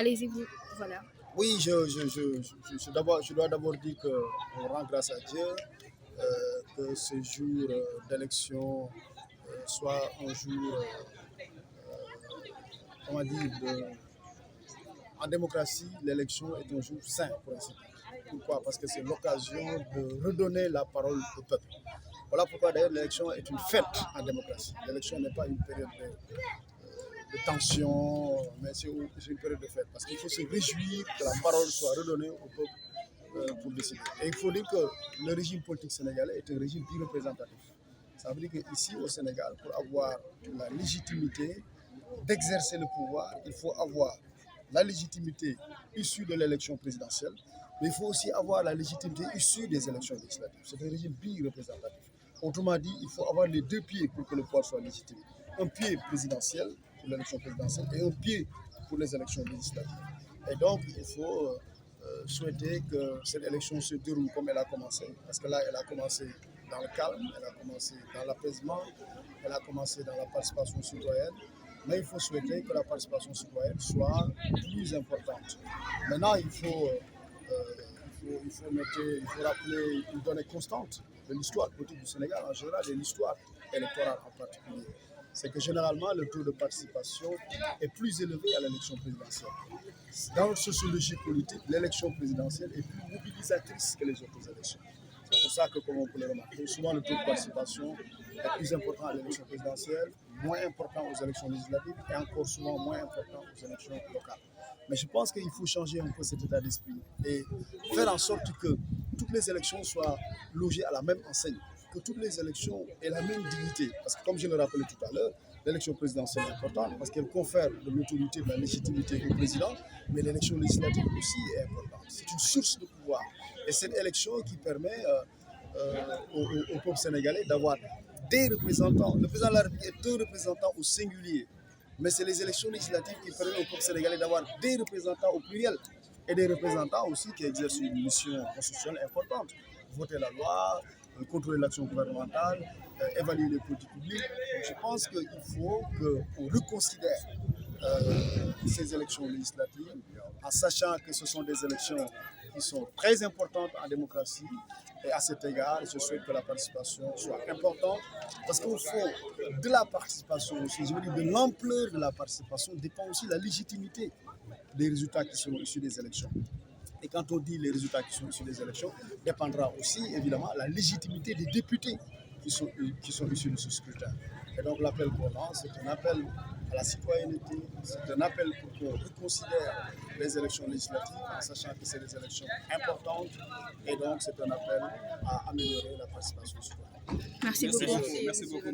Allez-y, vous, voilà. Oui, je dois d'abord dire qu'on rend grâce à Dieu que ce jour d'élection soit un jour, comment dire, en démocratie, l'élection est un jour saint pour ainsi dire. Pourquoi? Parce que c'est l'occasion de redonner la parole au peuple. Voilà pourquoi d'ailleurs l'élection est une fête en démocratie. L'élection n'est pas une période de tension, mais c'est une période de fête. Parce qu'il faut se réjouir que la parole soit redonnée au peuple pour décider. Et il faut dire que le régime politique sénégalais est un régime bi-représentatif. Ça veut dire qu'ici au Sénégal, pour avoir la légitimité d'exercer le pouvoir, il faut avoir la légitimité issue de l'élection présidentielle, mais il faut aussi avoir la légitimité issue des élections législatives. C'est un régime bi-représentatif. Autrement dit, il faut avoir les deux pieds pour que le pouvoir soit légitime. Un pied présidentiel pour l'élection présidentielle et un pied pour les élections législatives. Et donc, il faut souhaiter que cette élection se déroule comme elle a commencé, parce que là, elle a commencé dans le calme, elle a commencé dans l'apaisement, elle a commencé dans la participation citoyenne, mais il faut souhaiter que la participation citoyenne soit plus importante. Maintenant, il faut noter, il faut rappeler une donnée constante de l'histoire politique du Sénégal en général et l'histoire électorale en particulier. C'est que généralement, le taux de participation est plus élevé à l'élection présidentielle. Dans la sociologie politique, l'élection présidentielle est plus mobilisatrice que les autres élections. C'est pour ça que, comme on peut le remarquer, souvent le taux de participation est plus important à l'élection présidentielle, moins important aux élections législatives et encore souvent moins important aux élections locales. Mais je pense qu'il faut changer un peu cet état d'esprit et faire en sorte que toutes les élections soient logées à la même enseigne, que toutes les élections aient la même dignité. Parce que comme je le rappelais tout à l'heure, l'élection présidentielle est importante parce qu'elle confère de l'autorité, de la légitimité au président, mais l'élection législative aussi est importante. C'est une source de pouvoir. Et cette élection qui permet au peuple sénégalais d'avoir des représentants. Le président de la République est un représentant au singulier, mais c'est les élections législatives qui permettent au peuple sénégalais d'avoir des représentants au pluriel et des représentants aussi qui exercent une mission constitutionnelle importante. Voter la loi, contrôler l'action gouvernementale, évaluer les politiques publiques. Donc je pense qu'il faut qu'on reconsidère ces élections législatives en sachant que ce sont des élections qui sont très importantes en démocratie. Et à cet égard, je souhaite que la participation soit importante parce qu'au fond, de la participation aussi, je veux dire de l'ampleur de la participation dépend aussi la légitimité des résultats qui seront issus des élections. Et quand on dit les résultats qui sont issus des élections, dépendra aussi évidemment la légitimité des députés qui sont issus de ce scrutin. Et donc l'appel qu'on lance, c'est un appel à la citoyenneté, c'est un appel pour qu'on reconsidère les élections législatives en sachant que c'est des élections importantes et donc c'est un appel à améliorer la participation citoyenne. Merci beaucoup. Merci beaucoup.